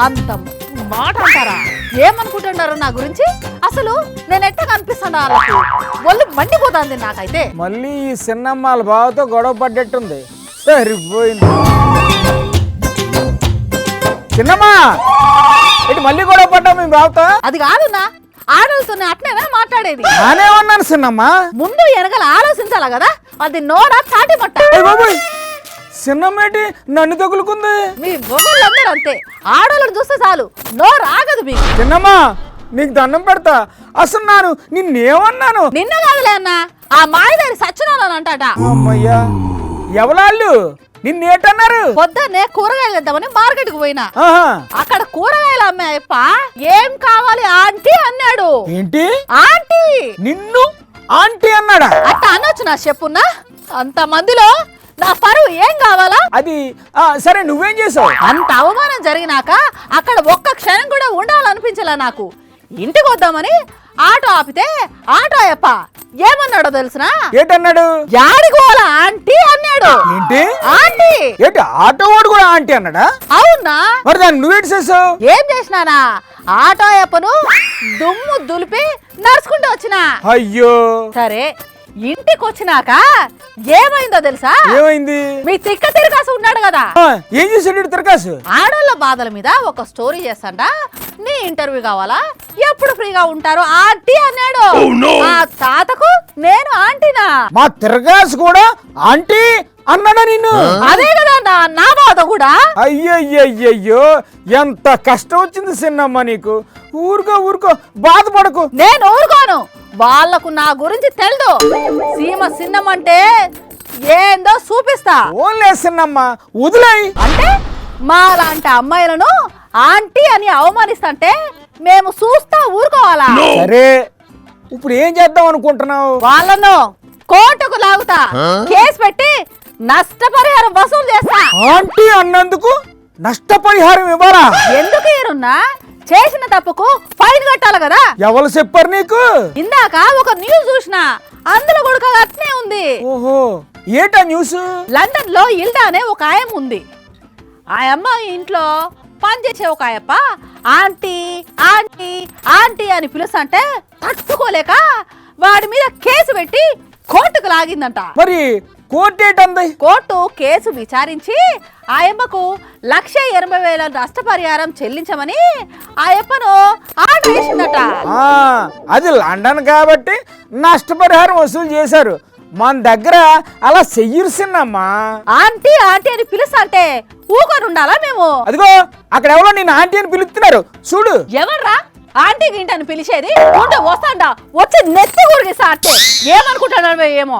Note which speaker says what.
Speaker 1: అంత మాట అంటారా? ఏమనుకుంటున్నారు నా గురించి? అసలు నేను ఎట్ట కనిపిస్తాను వాళ్ళకి? ఒళ్ళు మండిపోతుంది నాకైతే.
Speaker 2: మళ్ళీ ఈ చిన్నమ్మాల బావతో గొడవ పడ్డట్టుంది. సరిపోయింది. చిన్నమ్మా ఇటు మళ్ళీ గొడవ పడ్డా మీ బావతో?
Speaker 1: అది కాదున్నా, ఆడవుతున్నా అట్నేనా మాట్లాడేది?
Speaker 2: నానే ఉన్నాను చిన్నమ్మా.
Speaker 1: ముందు వెనకాల ఆలోచించాలా కదా? అది నోరా చాటి మట్ట.
Speaker 2: చిన్నమ్మేటి నన్ను తగులుకుంది.
Speaker 1: మీ మొగళ్ళందరూ అంతే, ఆడోళ్ళని చూస్తే చాలు నోరు ఆగదు మీకు.
Speaker 2: చిన్నమ్మా నీకు దండం పెడతా, అసలు నాను నిన్నేమన్నాను?
Speaker 1: నిన్న కాదులే అన్న, ఆ మాయదారి సత్యనారాయణ అంటాట.
Speaker 2: అమ్మయ్యా ఎవలాళ్ళు నిన్నేటన్నారు?
Speaker 1: పొద్దున్నే కూరగాయలు తెద్దామని మార్కెట్ కు పోయినా, అక్కడ కూరగాయలు అమ్మే అప్ప ఏం కావాలి ఆంటీ అన్నాడు.
Speaker 2: ఏంటి
Speaker 1: ఆంటీ?
Speaker 2: నిన్ను ఆంటీ అన్నాడా?
Speaker 1: అట్ట అనొచ్చు నా చెప్పున్నా? అంత మందిలో నా పరువు ఏం కావాలా?
Speaker 2: అది సరే నువ్వేం చేసావు?
Speaker 1: అంత అవమానం జరిగినాక అక్కడ ఒక్క క్షణం కూడా ఉండాలనిపించలే నాకు. ఇంటికి వద్దామని ఆటో ఆపితే ఆటో అయ్యప్ప ఏమన్నాడో తెలుసునా?
Speaker 2: ఏంటన్నాడు?
Speaker 1: యాడికి పోవాలా ఆంటీ అన్నాడు.
Speaker 2: ఏంటి
Speaker 1: ఆంటీ?
Speaker 2: ఏంటి ఆటో వాడు కూడా ఆంటీ అన్నాడా?
Speaker 1: అవునా?
Speaker 2: మరి దాన్ని నువ్వేంటి చేసావు?
Speaker 1: ఏం చేసినానా? ఆటో అయ్యప్పను దుమ్ము దులిపి నడుచుకుంటూ వచ్చినా.
Speaker 2: అయ్యో
Speaker 1: సరే ఇంటికి వచ్చినాక ఏమైందో తెలుసా?
Speaker 2: ఏమైంది?
Speaker 1: మీ తిక్క తిరకాసు ఉన్నాడు కదా,
Speaker 2: ఏం చేసాడు తిరకాసు?
Speaker 1: ఆడోళ్ళ బాధల మీద ఒక స్టోరీ చేస్తాంట. నీ ఇంటర్వ్యూ కావాలా? ఎప్పుడు ఫ్రీగా ఉంటారు ఆంటీ అన్నాడు. ఆ తాతకు నేను ఆంటీనా?
Speaker 2: మా తిరగాసు కూడా ఆంటీ అన్నాడా నిన్ను?
Speaker 1: అదే కదా నా బాధ కూడా.
Speaker 2: అయ్యయ్యయ్యో ఎంత కష్టం వచ్చింది చిన్నమ్మ నీకు. ఊరుకో బాధపడకు.
Speaker 1: నేను ఊరుకోను, వాళ్లకు నా గురించి తెల్దు. సీమ సిన్నమంటే ఏందో చూపిస్తా.
Speaker 2: ఓన్లే చిన్నమ్మ వదిలేయ్.
Speaker 1: అంటే మా లాంటి అమ్మాయిలను ఆంటీ అని అవమానిస్తుంటే మేము చూస్తా ఊరుకోవాలా?
Speaker 2: సరే ఇప్పుడు ఏం చేద్దాం అనుకుంటున్నావు?
Speaker 1: వాళ్ళను కోర్టుకు లాగుతా, కేసు పెట్టి నష్టపరిహారం వసూలు చేస్తా.
Speaker 2: ఆంటీ అన్నందుకు నష్టపరిహారం ఇవ్వాలా?
Speaker 1: ఎందుకు ఇరున్నా? చేసిన తప్పుకు ఫైన్ కట్టాలి కదా.
Speaker 2: ఎవరు చెప్పారు నీకు?
Speaker 1: ఇందాక ఒక న్యూస్ చూసిన, అందులో కూడా అట్నే ఉంది.
Speaker 2: ఓహో ఏంటా న్యూస్?
Speaker 1: లండన్ లో ఇల్డా అనే ఒక ఆయమ్మ ఉంది. ఆ అమ్మ ఇంట్లో పనిచేసే ఒక ఆయప్ప ఆంటీ ఆంటీ ఆంటీ అని పిలుస్తుంటే తట్టుకోలేక వాడి మీద కేసు పెట్టి కోర్టుకు లాగిందంట.
Speaker 2: మరి కోర్టు ఏంటంది?
Speaker 1: కోర్టు కేసు విచారించి ఆ అమ్మకు 1,80,000 నష్టపరిహారం చెల్లించమని ఆ అప్పను ఆర్డర్ వేసిందట.
Speaker 2: అది లండన్ కాబట్టి నష్టపరిహారం వసూలు చేశారు. మన దగ్గర అలా చెయ్యరుసిన్నమ్మా.
Speaker 1: ఆంటీ ఆంటీ అని పిలుస్తుంటే ఊకొని ఉండాలా మేము?
Speaker 2: అదిగో అక్కడ ఎవరో నేను ఆంటీ అని పిలుస్తున్నారు చూడు.
Speaker 1: ఎవర్రా ఆంటీ గింట అని పిలిచేది? ఉంటే వస్తాండా వచ్చి నెత్తి గురిగిస్తా. అంటే ఏమనుకుంటున్నాను ఏమో.